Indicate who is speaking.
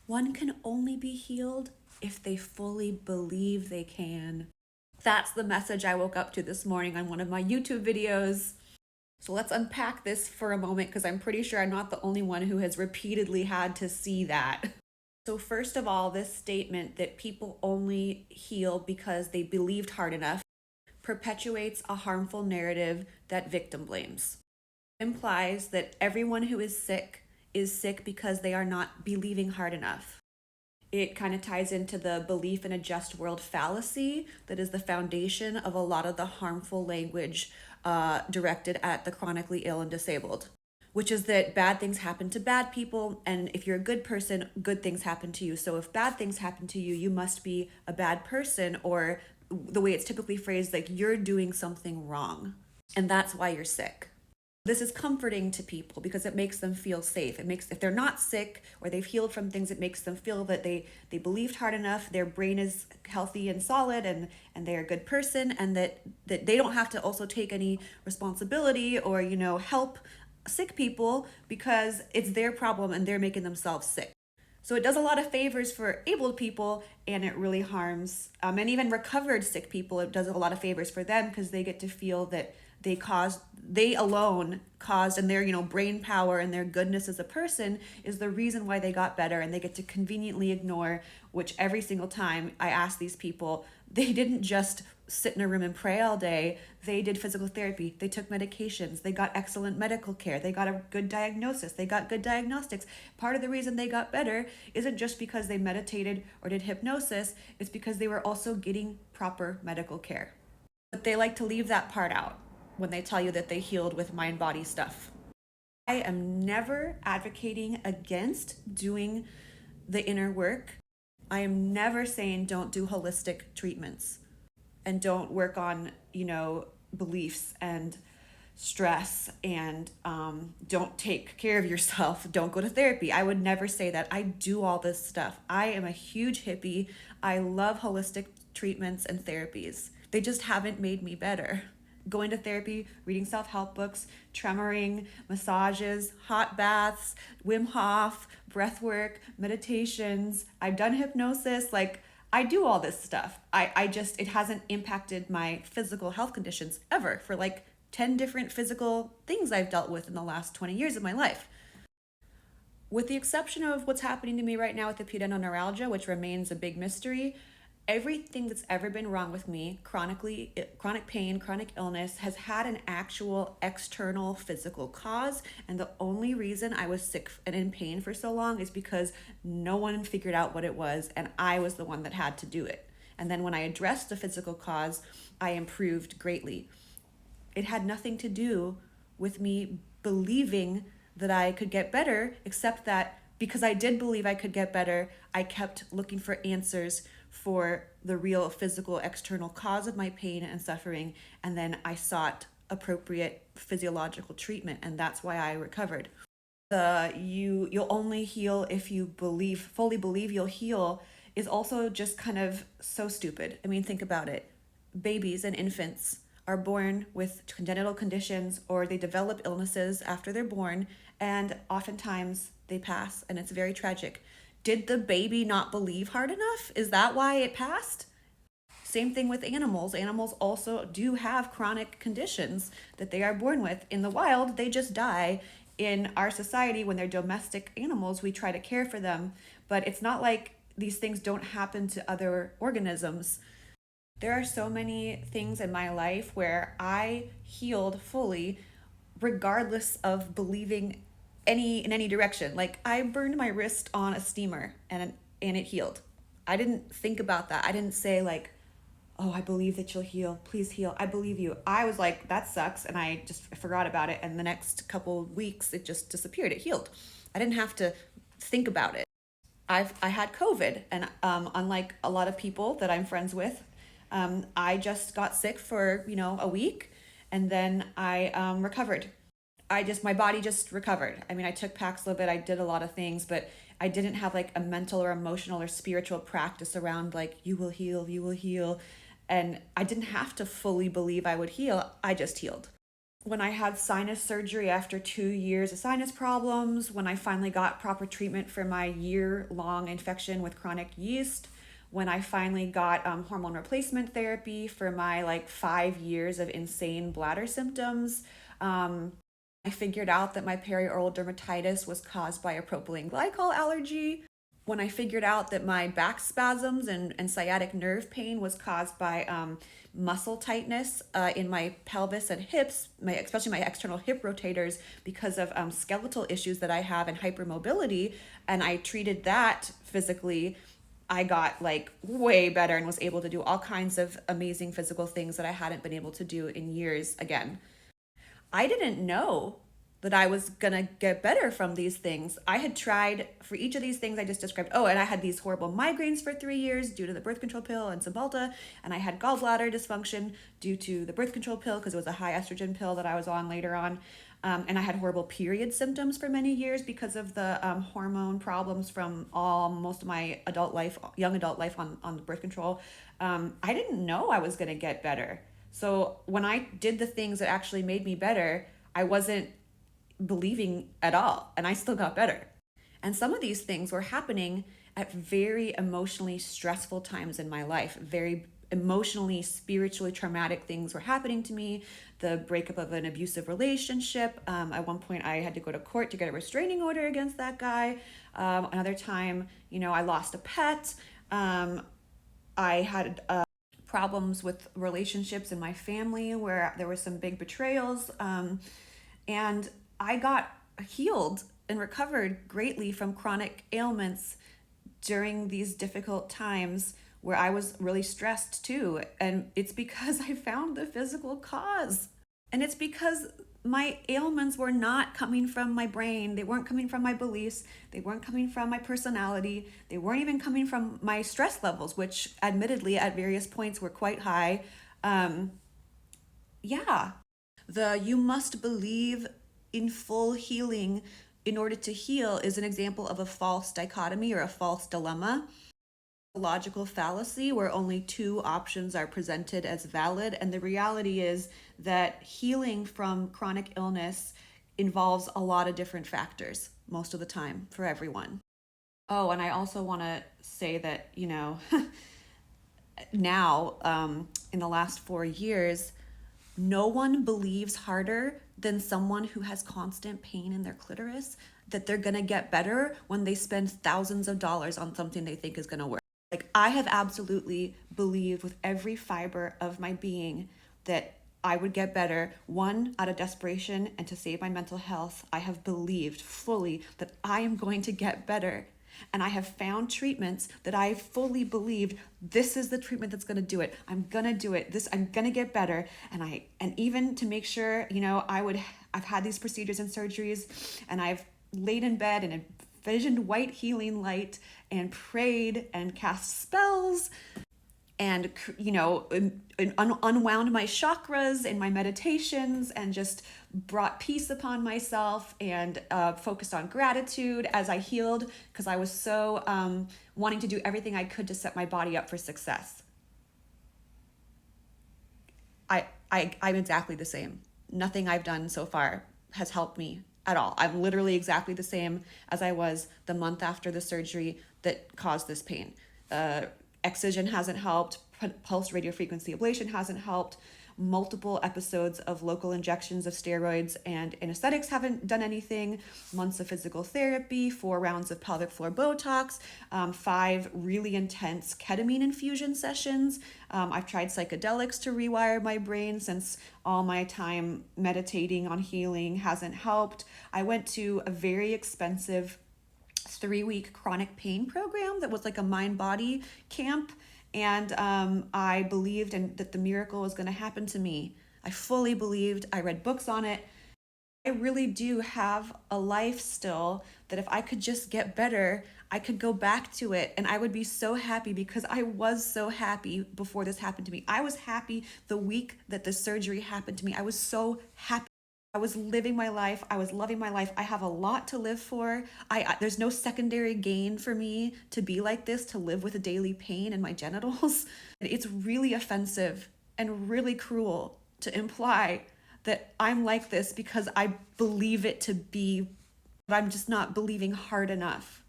Speaker 1: One can only be healed if they fully believe they can. That's the message I woke up to this morning on one of my YouTube videos. So let's unpack this for a moment because I'm pretty sure I'm not the only one who has repeatedly had to see that. So, first of all, this statement that people only heal because they believed hard enough perpetuates a harmful narrative that victim blames. It implies that everyone who is sick because they are not believing hard enough. It kind of ties into the belief in a just world fallacy that is the foundation of a lot of the harmful language directed at the chronically ill and disabled, which is that bad things happen to bad people, and if you're a good person, good things happen to you. So if bad things happen to you, you must be a bad person, or the way it's typically phrased, like you're doing something wrong, and that's why you're sick. This is comforting to people because it makes them feel safe. It makes, if they're not sick or they've healed from things, it makes them feel that they believed hard enough, their brain is healthy and solid, and they're a good person, and that they don't have to also take any responsibility or, help sick people because it's their problem and they're making themselves sick. So it does a lot of favors for able people, and it really harms, and even recovered sick people, it does a lot of favors for them because they get to feel that they alone caused, and their, brain power and their goodness as a person is the reason why they got better, and they get to conveniently ignore, which every single time I ask these people, they didn't just sit in a room and pray all day. They did physical therapy, they took medications, they got excellent medical care, they got a good diagnosis, they got good diagnostics. Part of the reason they got better isn't just because they meditated or did hypnosis, it's because they were also getting proper medical care. But they like to leave that part out when they tell you that they healed with mind body stuff. I am never advocating against doing the inner work. I am never saying don't do holistic treatments and don't work on, beliefs and stress, and don't take care of yourself, don't go to therapy. I would never say that. I do all this stuff. I am a huge hippie. I love holistic treatments and therapies. They just haven't made me better. Going to therapy, reading self-help books, tremoring, massages, hot baths, Wim Hof, breath work, meditations. I've done hypnosis. Like, I do all this stuff. I just, it hasn't impacted my physical health conditions ever, for like 10 different physical things I've dealt with in the last 20 years of my life. With the exception of what's happening to me right now with the pudendal neuralgia, which remains a big mystery, everything that's ever been wrong with me, chronic pain, chronic illness, has had an actual external physical cause. And the only reason I was sick and in pain for so long is because no one figured out what it was, and I was the one that had to do it. And then when I addressed the physical cause, I improved greatly. It had nothing to do with me believing that I could get better, except that because I did believe I could get better, I kept looking for answers for the real physical external cause of my pain and suffering, and then I sought appropriate physiological treatment, and that's why I recovered. You'll only heal if you fully believe you'll heal is also just kind of so stupid. I mean, think about it. Babies and infants are born with congenital conditions, or they develop illnesses after they're born, and oftentimes they pass, and it's very tragic. Did the baby not believe hard enough? Is that why it passed? Same thing with animals. Animals also do have chronic conditions that they are born with. In the wild, they just die. In our society, when they're domestic animals, we try to care for them, but it's not like these things don't happen to other organisms. There are so many things in my life where I healed fully, regardless of believing in any direction. Like, I burned my wrist on a steamer, and it healed. I didn't think about that. I didn't say like, "Oh, I believe that you'll heal. Please heal. I believe you." I was like, "That sucks," and I just forgot about it. And the next couple weeks, it just disappeared. It healed. I didn't have to think about it. I had COVID, and unlike a lot of people that I'm friends with, I just got sick for a week, and then I recovered. My body just recovered. I mean, I took Paxlovid, I did a lot of things, but I didn't have like a mental or emotional or spiritual practice around like, you will heal, you will heal. And I didn't have to fully believe I would heal. I just healed. when I had sinus surgery after 2 years of sinus problems, when I finally got proper treatment for my year-long infection with chronic yeast, when I finally got hormone replacement therapy for my like 5 years of insane bladder symptoms. I figured out that my perioral dermatitis was caused by a propylene glycol allergy. When I figured out that my back spasms and sciatic nerve pain was caused by muscle tightness in my pelvis and hips, especially my external hip rotators, because of skeletal issues that I have and hypermobility, and I treated that physically, I got like way better and was able to do all kinds of amazing physical things that I hadn't been able to do in years again. I didn't know that I was gonna get better from these things. I had tried for each of these things I just described. Oh, and I had these horrible migraines for 3 years due to the birth control pill and Cymbalta, and I had gallbladder dysfunction due to the birth control pill because it was a high estrogen pill that I was on later on. And I had horrible period symptoms for many years because of the hormone problems from most of my adult life, young adult life on the birth control. I didn't know I was going to get better. So when I did the things that actually made me better, I wasn't believing at all, and I still got better. And some of these things were happening at very emotionally stressful times in my life. Very emotionally, spiritually traumatic things were happening to me. The breakup of an abusive relationship. At one point, I had to go to court to get a restraining order against that guy. Another time, I lost a pet. I had problems with relationships in my family where there were some big betrayals. And I got healed and recovered greatly from chronic ailments during these difficult times where I was really stressed too. And it's because I found the physical cause. And it's because my ailments were not coming from my brain. They weren't coming from my beliefs. They weren't coming from my personality. They weren't even coming from my stress levels, which admittedly at various points were quite high. Yeah. You must believe in full healing in order to heal is an example of a false dichotomy or a false dilemma. A logical fallacy where only two options are presented as valid. And the reality is that healing from chronic illness involves a lot of different factors most of the time for everyone. Oh, and I also want to say that, now in the last 4 years, no one believes harder than someone who has constant pain in their clitoris that they're going to get better when they spend thousands of dollars on something they think is going to work. Like, I have absolutely believed with every fiber of my being that I would get better. One, out of desperation and to save my mental health, I have believed fully that I am going to get better. And I have found treatments that I fully believed this is the treatment that's going to do it. I'm going to do it. I'm going to get better. And even to make sure, I've had these procedures and surgeries, and I've laid in bed and envisioned white healing light and prayed and cast spells and unwound my chakras in my meditations and just brought peace upon myself and focused on gratitude as I healed, because I was so wanting to do everything I could to set my body up for success. I'm exactly the same. Nothing I've done so far has helped me at all. I'm literally exactly the same as I was the month after the surgery that caused this pain. Excision hasn't helped. Pulse radiofrequency ablation hasn't helped. Multiple episodes of local injections of steroids and anesthetics haven't done anything. Months of physical therapy, 4 rounds of pelvic floor Botox, 5 really intense ketamine infusion sessions. I've tried psychedelics to rewire my brain since all my time meditating on healing hasn't helped. I went to a very expensive 3-week chronic pain program that was like a mind-body camp, and I believed that the miracle was going to happen to me. I fully believed. I read books on it. I really do have a life still that if I could just get better, I could go back to it, and I would be so happy, because I was so happy before this happened to me. I was happy the week that the surgery happened to me. I was so happy. I was living my life. I was loving my life. I have a lot to live for. There's no secondary gain for me to be like this, to live with a daily pain in my genitals. It's really offensive and really cruel to imply that I'm like this because I believe it to be, but I'm just not believing hard enough.